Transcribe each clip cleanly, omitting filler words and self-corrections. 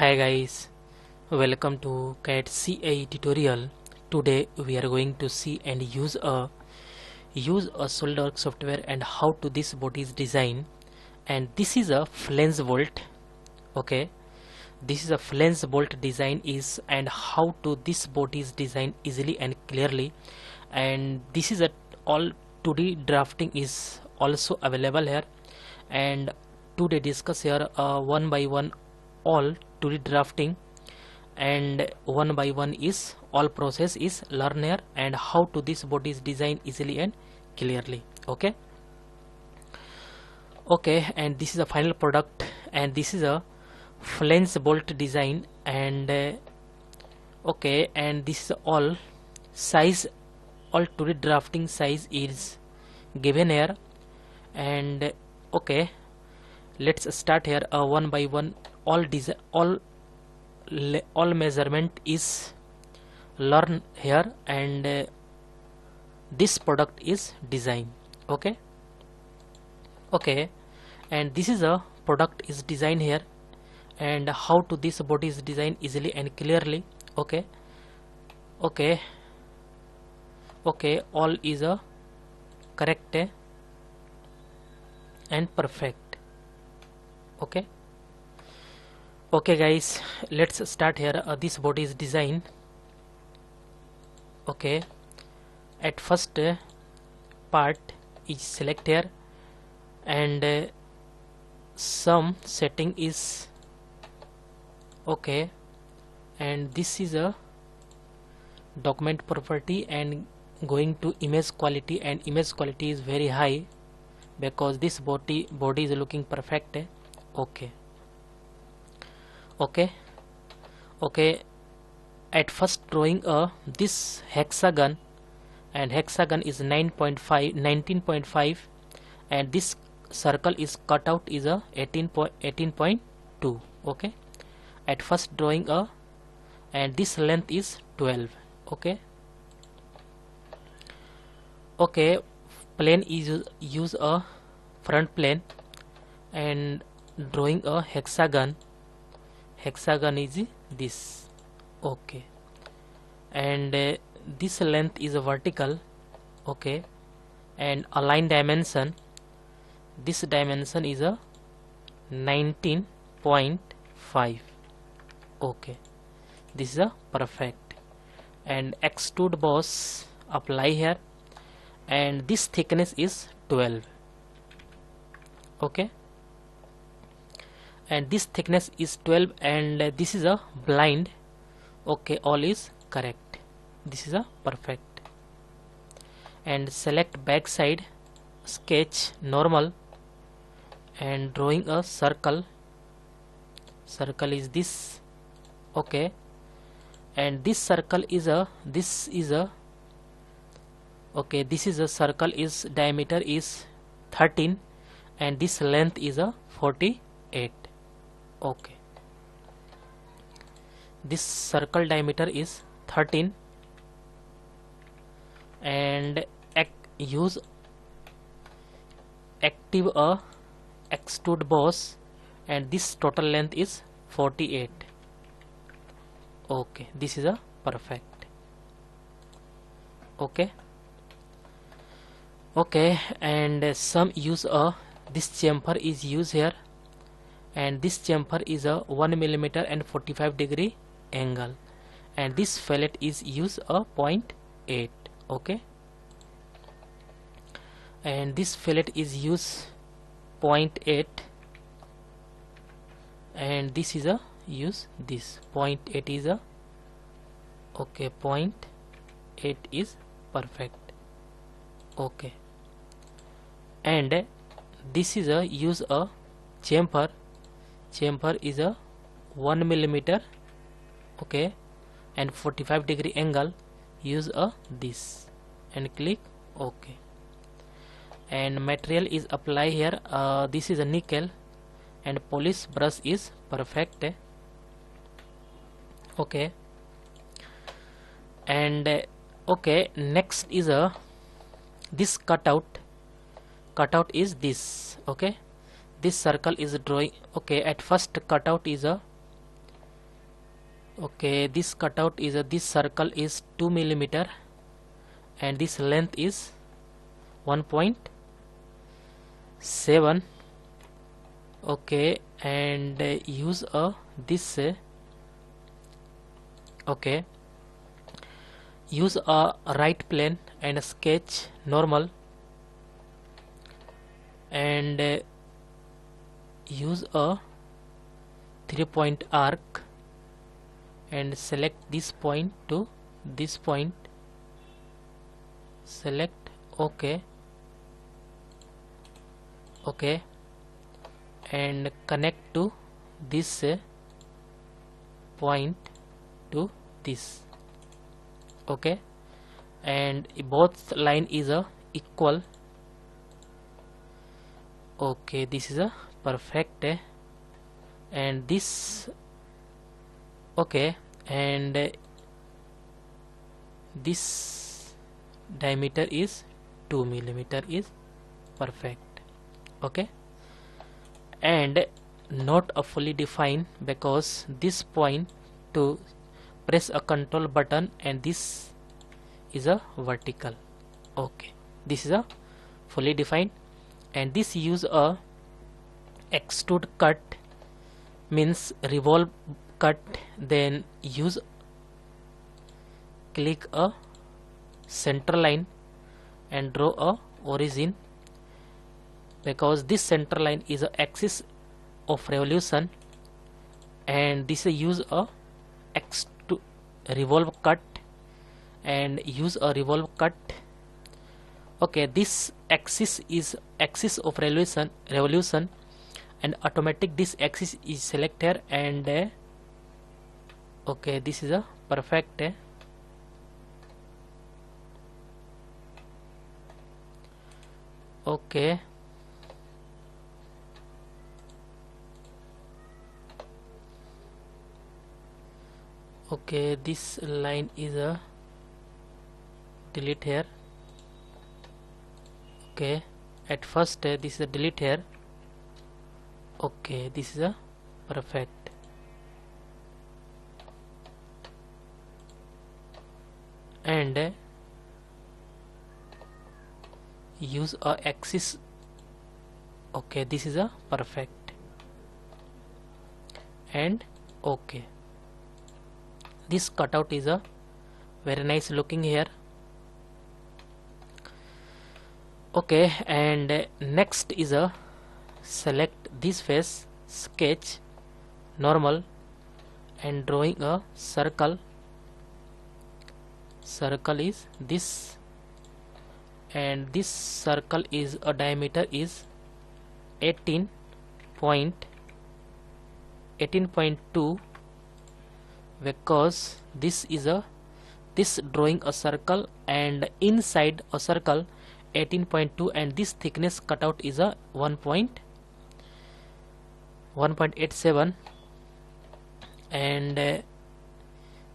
Hi guys, welcome to CAD CA tutorial. Today we are going to see and use a Solidworks software and how to this body's design. And this is a flange bolt. Okay, this is a flange bolt design is and how to this body's design easily and clearly. And this is a all 2D drafting is also available here. And today discuss here one by one all 2D drafting, and one by one is all process is learn here and how to this bodies design easily and clearly. Okay, and this is a final product, and this is a flange bolt design. And and this is all size, all 2D drafting size is given here. And let's start here one by one. All measurement is learn here, and this product is design. Okay, and this is a product is design here, and how to this body is design easily and clearly. Okay, all is a correct and perfect. Okay guys, let's start here this body is design. At first part is select here, and some setting is and this is a document property and going to image quality, and image quality is very high because this body is looking perfect. At first drawing this hexagon, and hexagon is 19.5, and this circle is cut out is a 18.2. At first drawing and this length is 12. Plane is use a front plane and drawing a hexagon is this. And this length is a vertical. And align dimension, this dimension is a 19.5. This is a perfect. And extrude boss apply here, and this thickness is 12. And this thickness is 12, and this is a blind. All is correct. This is a perfect. And select back side, sketch normal, and drawing a circle is this. And this circle is a this is a circle is diameter is 13, and this length is a 48. This circle diameter is 13, and use active extrude boss, and this total length is 48. This is a perfect. And some use this chamfer is used here, and this chamfer is a 1 mm and 45 degree angle, and this fillet is used a 0.8. And this fillet is used 0.8, and this is a use this 0.8 is a 0.8 is perfect. And this is a use a chamfer is a 1 mm and 45 degree angle, use this and click OK. And material is apply here, this is a nickel, and polish brush is perfect. And next is this cutout is this. This circle is drawing. At first cutout is a Okay, this cutout is this circle is 2 millimeter and this length is 1.7. okay, and use this okay, use a right plane and a sketch normal, and use a 3-point arc and select this point to this point, select okay, and connect to this point to this, okay, and both line is equal. Okay, this is a perfect and this okay, and this diameter is 2 millimeter is perfect. Okay, and not a fully defined because this point to press a control button and this is a vertical. Okay, this is a fully defined, and this use a extrude cut means revolve cut, then use click a center line and draw a origin because this center line is a axis of revolution, and this is use a revolve cut and use a revolve cut. Okay, this axis is axis of revolution and automatic this axis is selected, and okay, this is a perfect okay, okay, this line is a delete here. Okay, at first this is a delete here. Okay, this is a perfect. And use a axis. Okay, this is a perfect. And okay, this cutout is a very nice looking here. Okay, and next is a select this face, sketch normal, and drawing a circle. Circle is this, and this circle is a diameter is 18.2 because this is a this drawing a circle and inside a circle 18.2, and this thickness cutout is a 1.87, and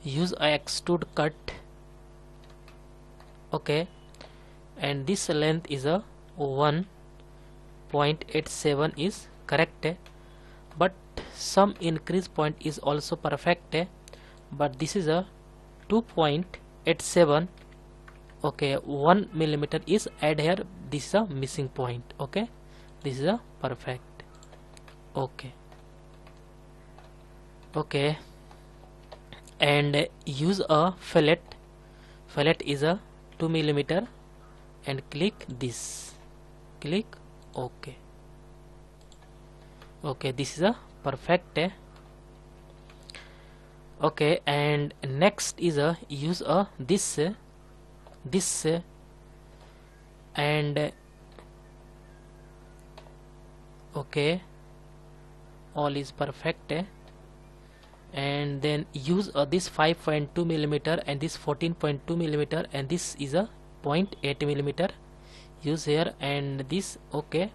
use a extrude cut. Okay, and this length is a 1.87 is correct, but some increase point is also perfect, but this is a 2.87. okay, 1 millimeter is add here, this is a missing point. Okay, this is a perfect. Okay, okay, and use a fillet. Fillet is a 2 millimeter, and click this, click okay. Okay, this is a perfect. Okay, and next is a use a this and okay, all is perfect, and then use this 5.2 millimeter and this 14.2 millimeter, and this is a 0.8 millimeter use here, and this okay,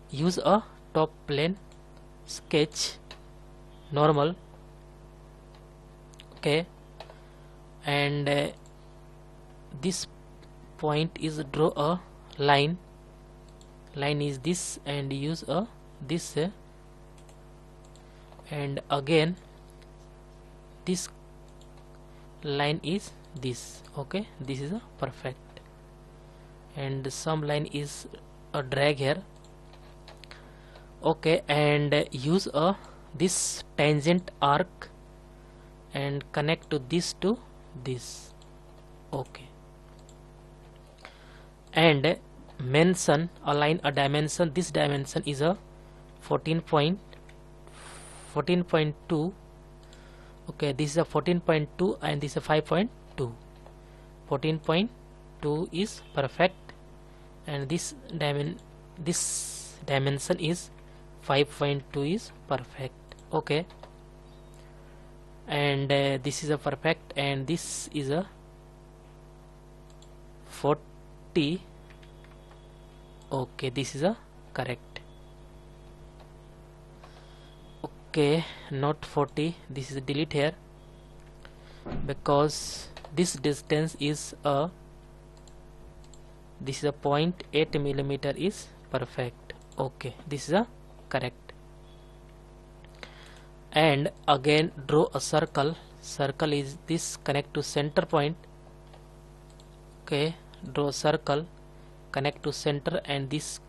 use a top plane, sketch normal. Okay, and this point is draw a line is this, and use a this and again this line is this. Okay, this is a perfect, and some line is a drag here. Okay, and use a this tangent arc and connect to this to this. Okay, and mention, align a dimension. This dimension is a 14.2. okay, this is a 14.2 and this is a 5.2. 14.2 is perfect, and this dimension is 5.2 is perfect. Okay, and this is a perfect, and this is a 40. Okay, this is a correct. Okay, not 40, this is delete here, because this distance is a, this is a 0.8 millimeter is perfect. Okay, this is a correct. And again draw a circle. Circle is this, connect to center point. Okay, draw a circle, connect to center, and this.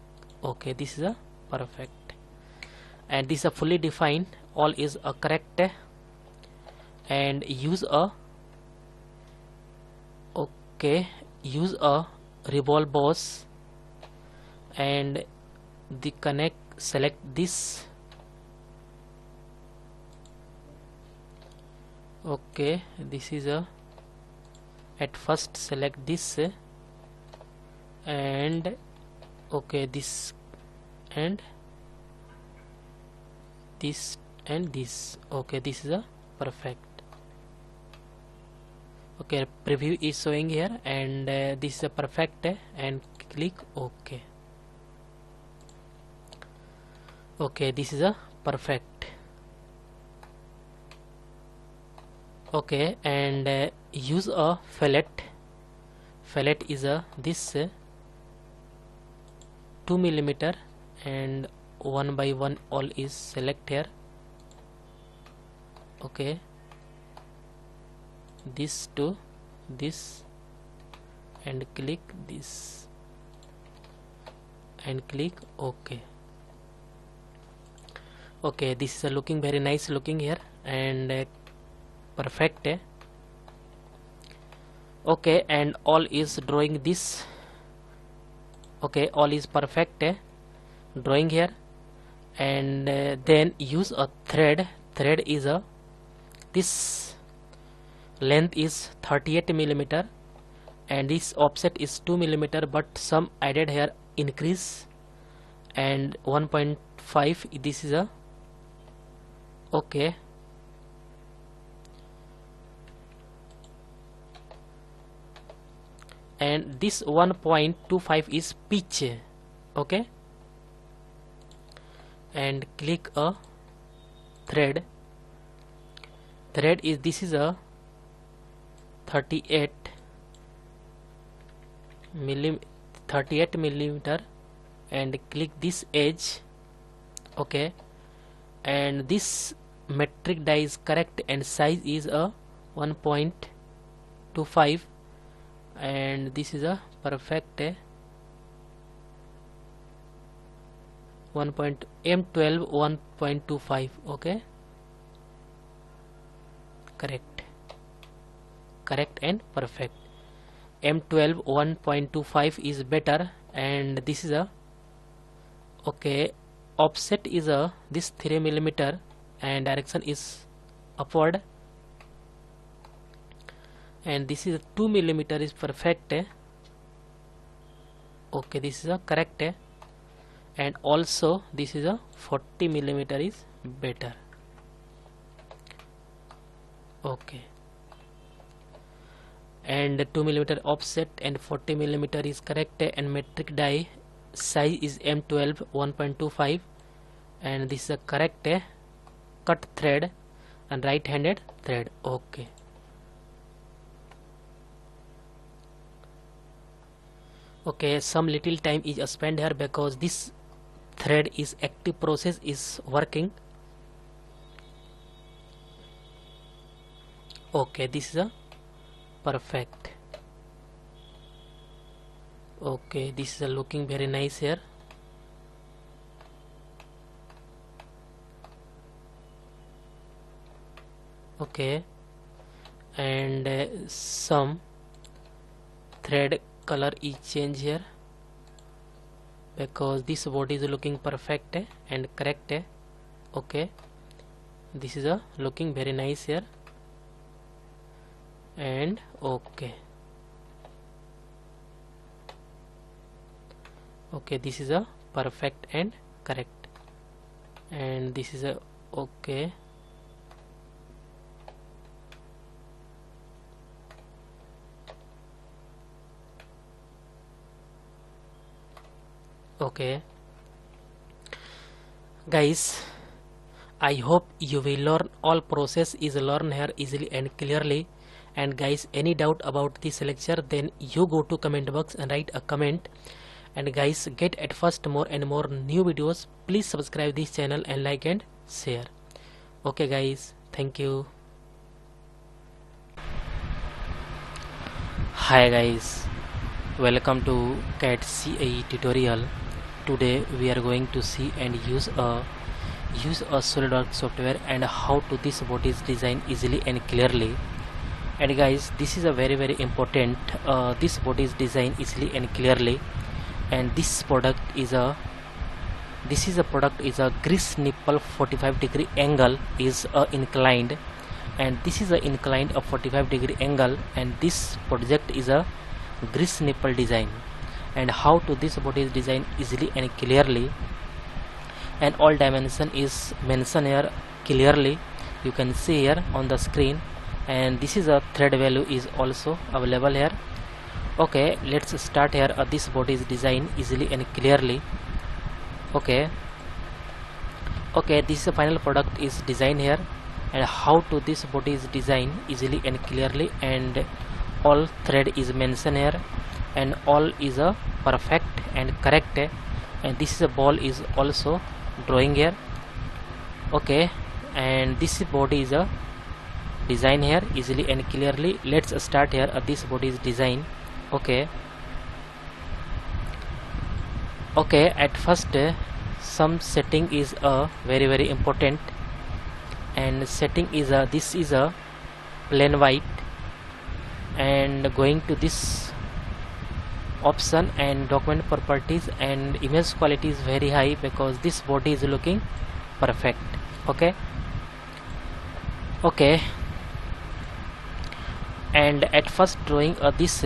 Okay, this is a perfect, and this is a fully defined. All is a correct, and use a, okay, use a revolve boss, and the connect, select this. Okay, this is a, at first select this, and okay, this and this and this. Okay, this is a perfect. Okay, preview is showing here, and this is a perfect, and click OK. Okay, this is a perfect. Okay, and use a fillet. Fillet is a this 2 millimeter, and 1 by 1 all is select here. Okay, this to this, and click this, and click OK. Okay, this is looking very nice looking here, and perfect. Okay, and all is drawing this. Okay, all is perfect, drawing here, and then use a thread. Thread is a, this length is 38 millimeter, and this offset is 2 millimeter, but some added here increase, and 1.5. this is a, okay, and this 1.25 is pitch. Okay, and click a thread. Thread is, this is a 38 millimeter, and click this edge. Okay, and this metric die is correct, and size is a 1.25, and this is a perfect, M12 1.25. Okay, correct and perfect. M12 1.25 is better, and this is a, okay, offset is a this 3 millimeter, and direction is upward, and this is a 2 millimeter is perfect. Okay, this is a correct, and also this is a 40 millimeter is better. Okay, and 2 millimeter offset and 40 millimeter is correct, and metric die size is M12 1.25, and this is a correct, cut thread and right handed thread. Okay, okay, some little time is spent here because this thread is active process is working. Okay, this is a perfect. Okay, this is a looking very nice here. Okay, and some thread color is change here because this body is looking perfect and correct. Okay, this is a looking very nice here, and okay, this is a perfect and correct, and this is a okay. Okay guys, I hope you will learn all process is learn here easily and clearly. And guys, any doubt about this lecture, then you go to comment box and write a comment. And guys, get at first more and more new videos. Please subscribe this channel and like and share. Okay guys, thank you. Hi guys, welcome to CAD CAE tutorial. Today we are going to see and use a Solidworks software and how to this bodies design easily and clearly. And guys, this is a very important this bodies design easily and clearly. And this product is a grease nipple 45-degree angle is inclined, and this is a inclined of 45-degree angle, and this project is a grease nipple design. And how to this body is design easily and clearly, and all dimension is mentioned here clearly, you can see here on the screen. And this is a thread value is also available here. Okay, let's start here. This body is design easily and clearly. Okay, this is the final product is design here, and how to this body is design easily and clearly, and all thread is mentioned here, and all is a perfect and correct. And this is a ball is also drawing here. Okay, and this body is a design here easily and clearly. Let's start here. This body is design. Okay, at first some setting is very important, and setting is this is a plain white, and going to this option and document properties, and image quality is very high because this body is looking perfect. Okay, and at first drawing this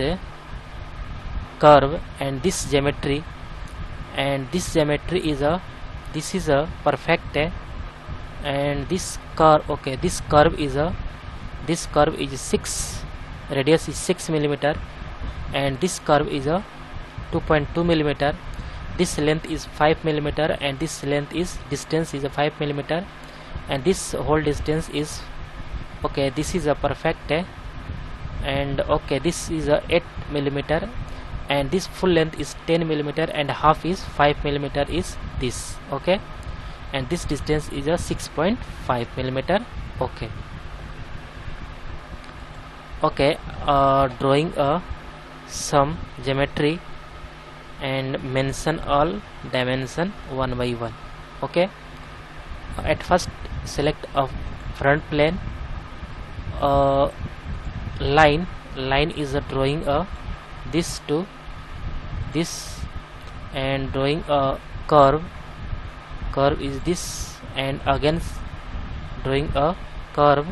curve and this geometry, and this geometry is this is a perfect, and this curve, okay, this curve is 6, radius is 6 millimeter, and this curve is a 2.2 millimeter, this length is 5 millimeter, and this length is distance is a 5 millimeter, and this whole distance is okay, this is a perfect, and okay, this is a 8 millimeter, and this full length is 10 millimeter, and half is 5 millimeter is this. Okay, and this distance is a 6.5 millimeter. Okay, drawing some geometry and mention all dimension one by one. Okay, at first select a front plane, line is drawing this to this, and drawing a curve is this, and again drawing a curve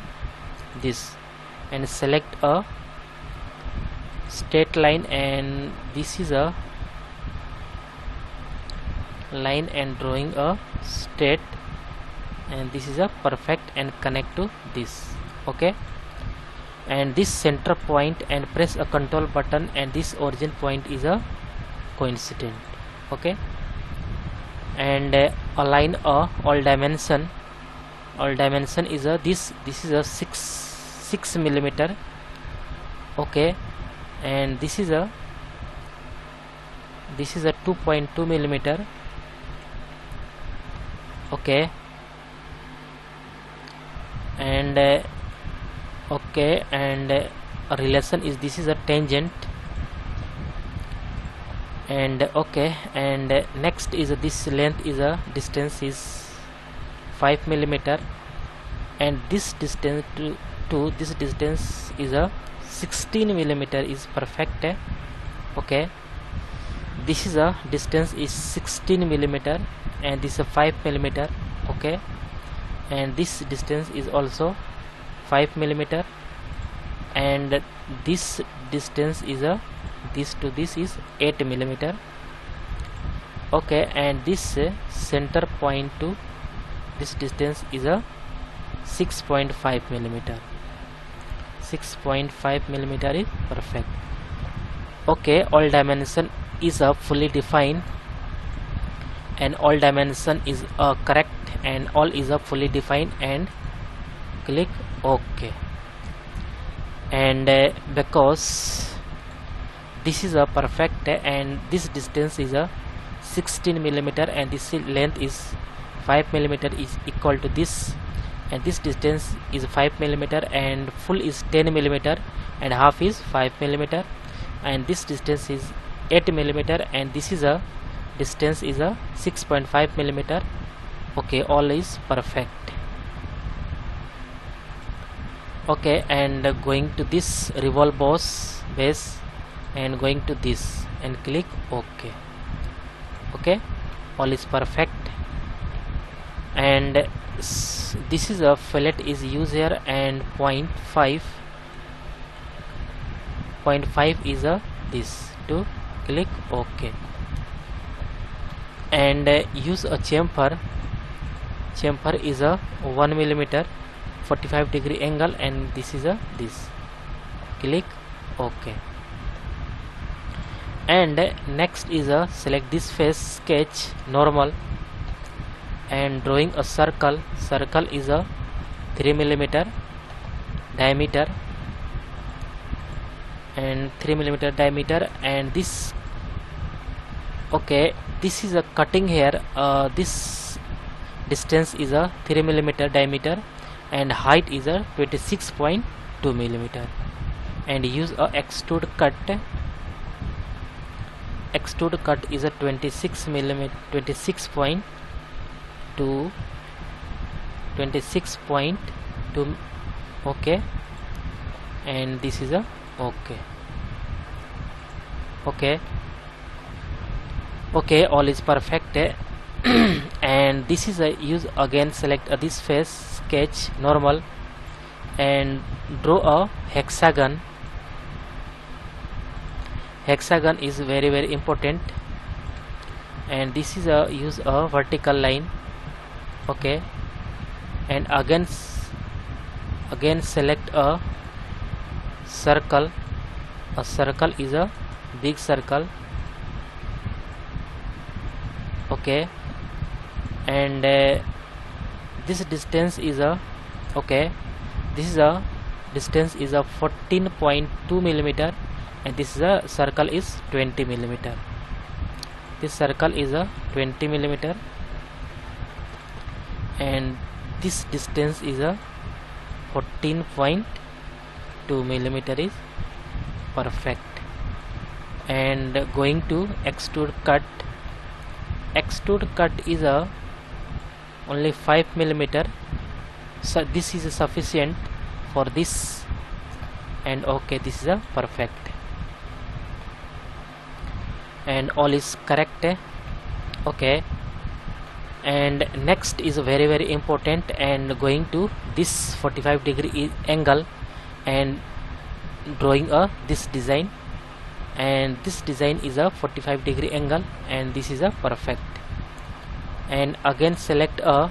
this, and select a straight line, and this is a line, and drawing a straight, and this is a perfect and connect to this. Okay, and this center point, and press a control button, and this origin point is a coincident. Okay, and align all dimension is a this is a 6 millimeter. Okay, and this is a 2.2 millimeter. Okay, and Okay, and relation is this is a tangent, and okay, and next is this length is a distance is 5 millimeter, and this distance to this distance is a 16 millimeter is perfect. Okay, this is a distance is 16 millimeter, and this is a 5 millimeter. Okay, and this distance is also 5 millimeter, and this distance is a this to this is 8 millimeter. Okay, and this center point to this distance is a 6.5 millimeter. 6.5 millimeter is perfect. Okay, all dimension is fully defined, and all dimension is correct, and all is fully defined, and click OK. And because this is a perfect, and this distance is a 16 millimeter, and this length is 5 millimeter is equal to this, and this distance is 5 millimeter, and full is 10 millimeter, and half is 5 millimeter, and this distance is 8 millimeter, and this is a distance is a 6.5 millimeter. Okay, all is perfect. Okay, and going to this revolve base and going to this and click OK. Okay, all is perfect. And this is a fillet is used here, and 0.5 is a this to click OK. And use a chamfer is a 1 millimeter 45 degree angle, and this is a this, click OK. And next is a select this face, sketch normal, and drawing a circle is a 3 millimeter diameter, and 3 millimeter diameter, and this okay, this is a cutting here. This distance is a 3 millimeter diameter, and height is a 26.2 millimeter, and use a extrude cut. Extrude cut is a 26 millimeter 26.2. Okay, and this is a okay. Okay, all is perfect. And this is a use again, select this face, sketch normal, and draw a hexagon. Hexagon is very important, and this is a use a vertical line. Okay, and again select a circle. A circle is a big circle. Okay, and this distance is a okay, this is a distance is a 14.2 millimeter, and this is a circle is 20 millimeter. This circle is a 20 millimeter, and this distance is a 14.2 millimeter is perfect. And going to extrude cut. Extrude cut is a only 5 millimeter, so this is sufficient for this, and okay, this is a perfect, and all is correct. Okay, and next is very important, and going to this 45 degree angle, and drawing a this design, and this design is a 45 degree angle, and this is a perfect. And again select a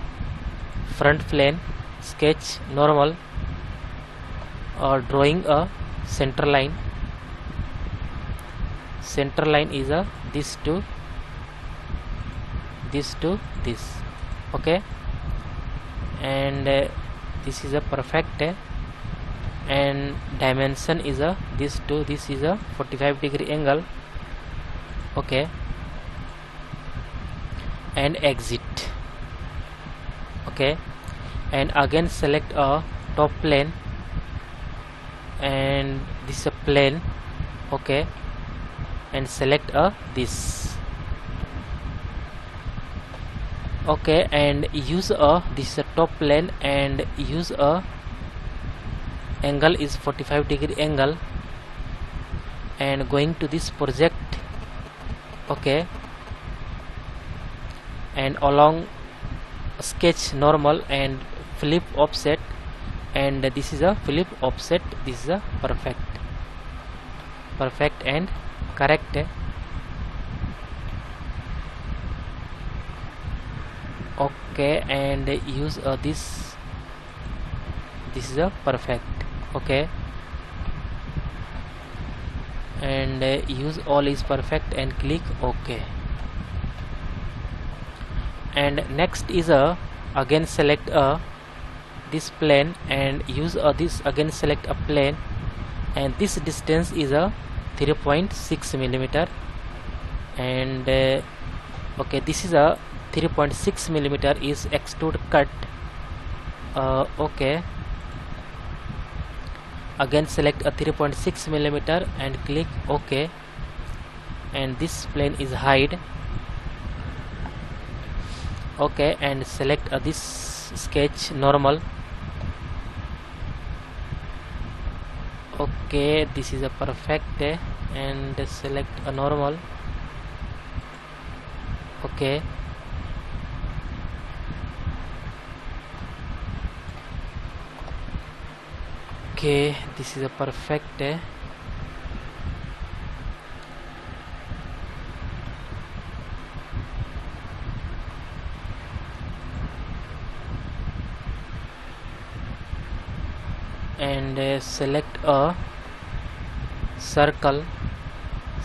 front plane, sketch normal, or drawing a center line. Center line is a this to this. Okay, and this is a perfect, and dimension is a this to this is a 45 degree angle. Okay, and exit. Okay, and again select a top plane, and this is a plane. Okay, and select this. Okay, and use this is a top plane, and use angle is 45-degree angle, and going to this project. Okay, and along sketch normal and flip offset, and this is a flip offset. This is a perfect and correct. Okay, and use this is a perfect. Okay, and use all is perfect and click OK. And next is again select this plane, and use this, again select a plane, and this distance is 3.6 millimeter, and okay, this is a 3.6 millimeter is extrude cut. Okay, again select a 3.6 millimeter and click OK, and this plane is hide. Okay, and select this sketch normal. Okay, this is a perfect, and select a normal. Okay, okay, this is a perfect, and select a circle.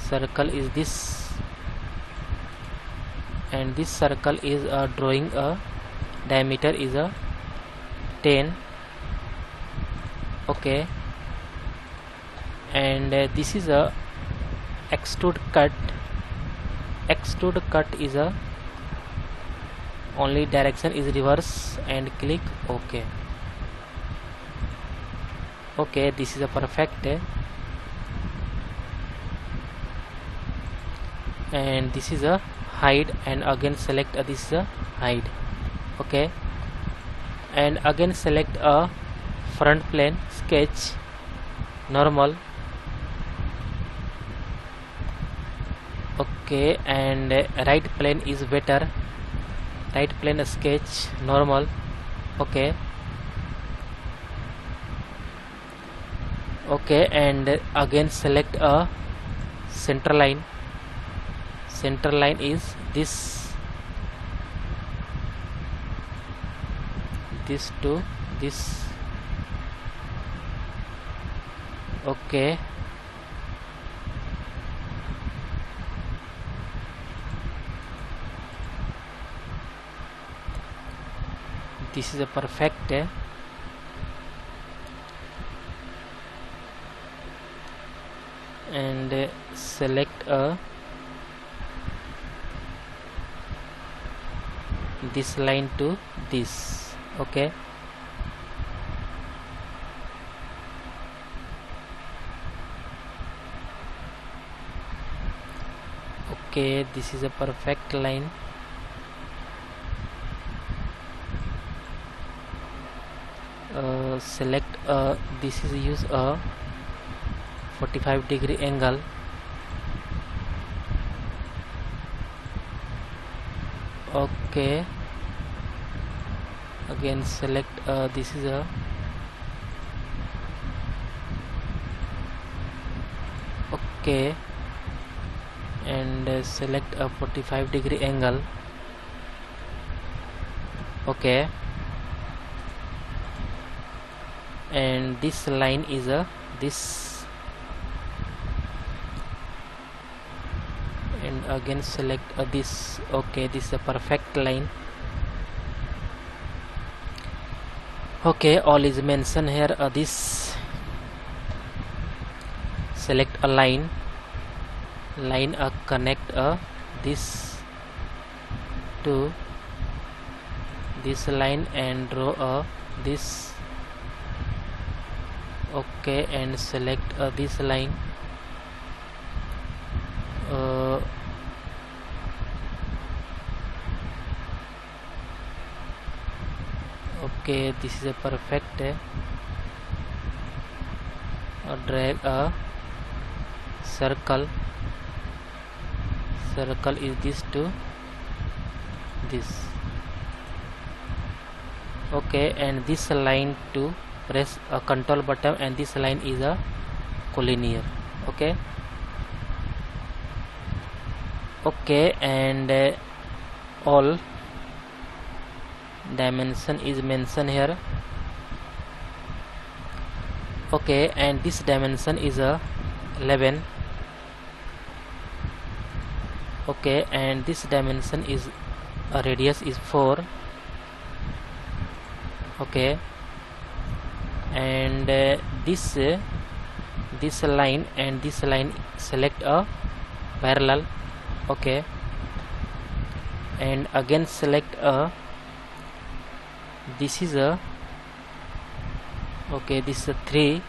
Circle is this, and this circle is drawing a diameter is 10. Okay, and this is a extrude cut. Extrude cut is a only direction is reverse, and click OK. Okay, this is a perfect, and this is a hide, and again select this is a hide. Okay, and again select a front plane sketch normal. Okay, and right plane is better. Right plane sketch normal. Okay, okay, and again select a center line. Center line is this to this. Okay, this is a perfect, and select this line to this. Okay, okay, this is a perfect line. Select this is use a 45-degree angle. Okay, again select this is a okay, and select a 45-degree angle. Okay, and this line is this, and again select this. Okay, this is a perfect line. Okay, all is mentioned here. This select a line connect this to this line, and draw this. Okay, and select this line. Okay, this is a perfect. Drag a circle is this to this. Okay, and this line to press a control button, and this line is a collinear. Okay, and all dimension is mentioned here. Okay, and this dimension is a 11. Okay, and this dimension is a radius is 4. Okay, and this line and this line select a parallel. Okay, and again select a this is a this is a 3,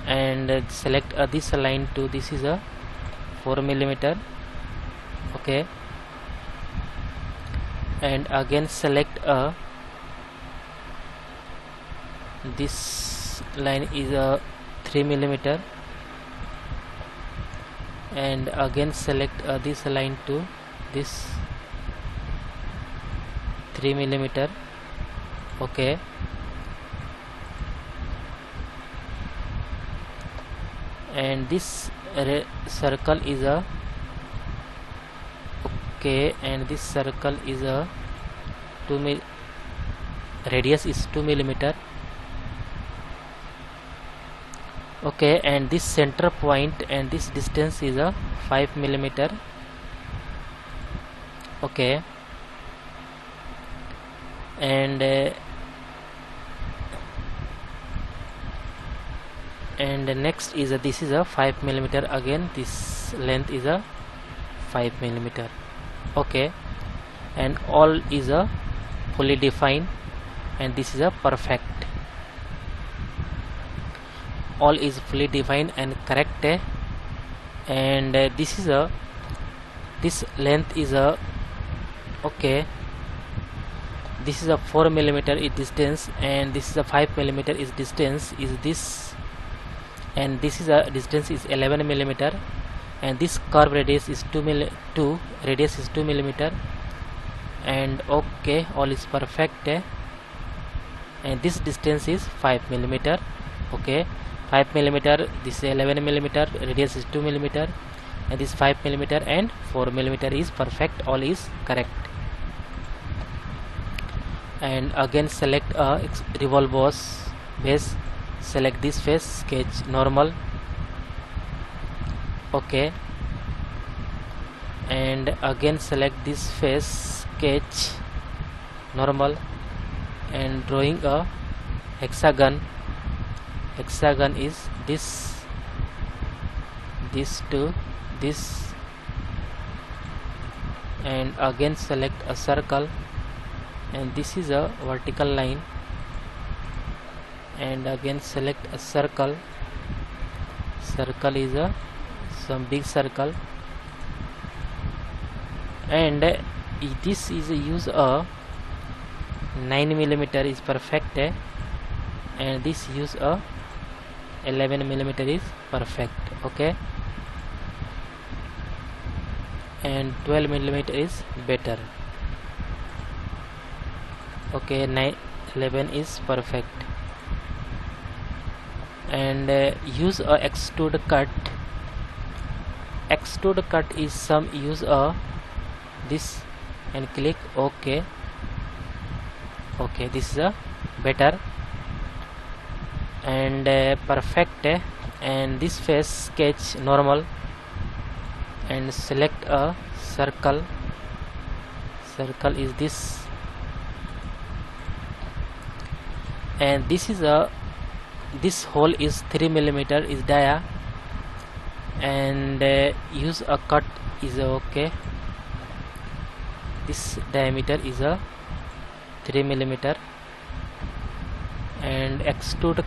and select this line to this is a 4 millimeter. Okay, and again select a this line is a 3 millimeter, and again select this line to this 3 millimeter. Okay, and this circle is a and this circle is a radius is 2 millimeter. Okay, and this center point and this distance is a 5 millimeter. Okay, and next is this is a 5 millimeter. Again this length is a 5 millimeter. Okay, and all is a fully defined, and this is a perfect. All is fully defined and correct, and this is a this length is a this is a 4 millimeter is distance, and this is a 5 millimeter is distance is this, and this is a distance is 11 millimeter, and this curve radius is 2 millimeter, and okay, all is perfect, and this distance is 5 millimeter. Okay, 5 millimeter, this is 11 millimeter, radius is 2 millimeter, and this 5 millimeter and 4 millimeter is perfect. All is correct. And again select a revolve base, select this face, sketch normal. Okay, and again select this face, sketch normal, and drawing a hexagon. Hexagon is this to this, and again select a circle, and this is a vertical line, and again select a circle. Circle is a some big circle, and this is use a 9 millimeter is perfect, and this use a 11 millimeter is perfect. Okay, and 12 millimeter is better. Okay, 11 is perfect. And use a extrude cut. Extrude cut is some use a this and click OK. Okay, this is a better and perfect, and this face, sketch normal, and select a circle. Circle is this, and this is a this hole is 3 millimeter is dia, and use a cut is okay. This diameter is a 3 millimeter, and extrude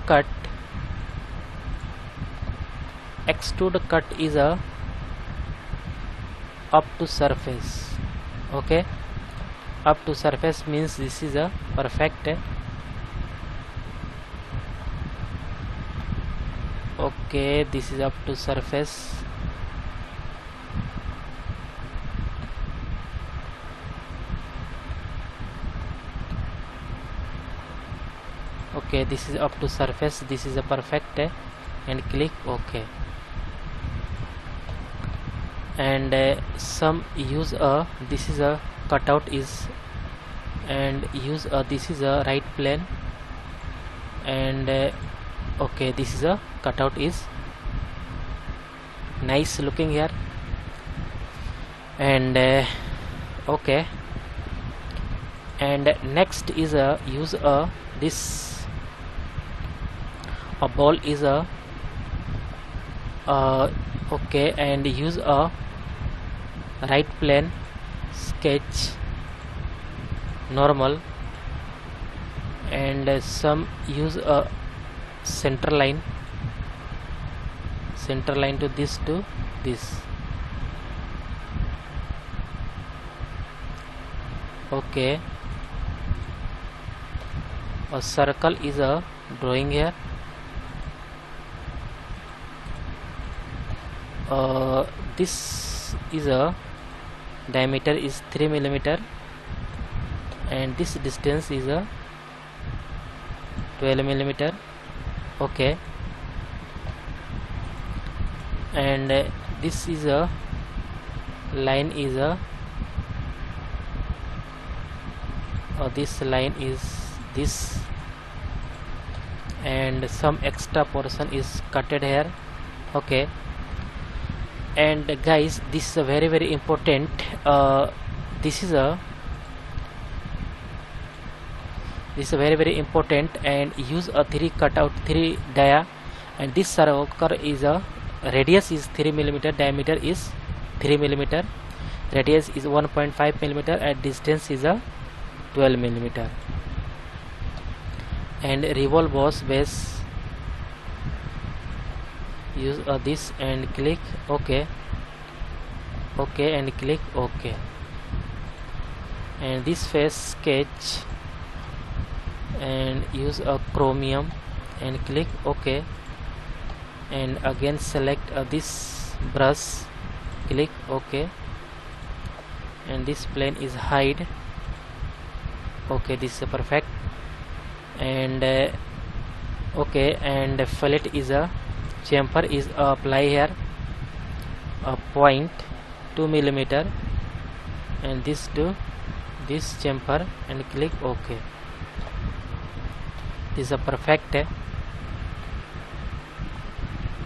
cut is a up to surface. Okay, up to surface means this is a perfect. Okay, this is up to surface. Okay, this is up to surface, this is a perfect, and click OK. And some use a this is a cutout is, and use a this is a right plane, and okay, this is a cutout is nice looking here. And okay, and next is a use a this a ball is a okay, and use a right plane, sketch normal, and some use a center line to this to this. Okay, a circle is a drawing here. This is a diameter is 3 mm, and this distance is a 12 mm. Okay, and this is a line is a this line is this, and some extra portion is cutted here. Okay, and guys, this is a very important. This is a very important, and use a 3 cutout 3 dia, and this circle is a radius is 3 mm, diameter is 3 mm, radius is 1.5 mm, and distance is a 12 mm. And revolve boss base, use this and click OK. Okay, and click OK. And this face sketch, and use a chromium and click OK. And again select this brush, click OK. And this plane is hide. Okay, this is perfect. And okay, and fillet is a chamfer is apply here a point 2 mm, and this to this chamfer, and click OK. This is a perfect.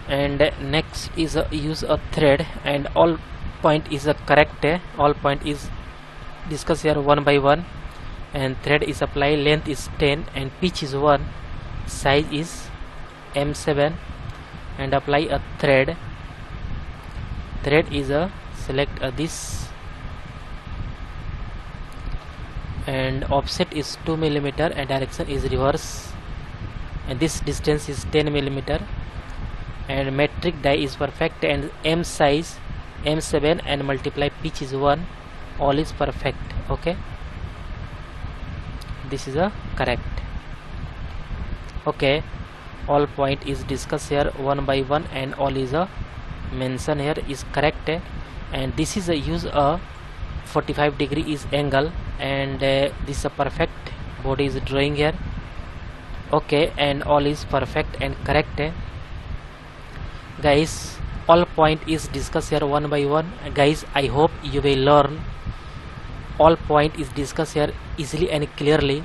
And next is use a thread, and all point is a correct. All point is discuss here one by one, and thread is apply, length is 10 and pitch is 1, size is M7, and apply a thread. Thread is a select this, and offset is 2 mm, and direction is reverse, and this distance is 10 mm, and metric die is perfect, and M size M7, and multiply pitch is 1, all is perfect. Okay, this is a correct. Okay, all point is discussed here one by one, and all is a mention here is correct. And this is a use a 45° is angle, and this is a perfect body is drawing here. Okay, and all is perfect and correct. Guys, all point is discussed here one by one. Guys, I hope you will learn all point is discussed here easily and clearly.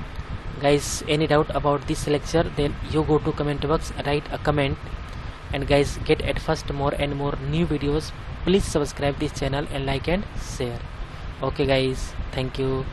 Guys, any doubt about this lecture, then you go to comment box, write a comment. And guys, get at first more and more new videos. Please subscribe this channel and like and share. Okay guys, thank you.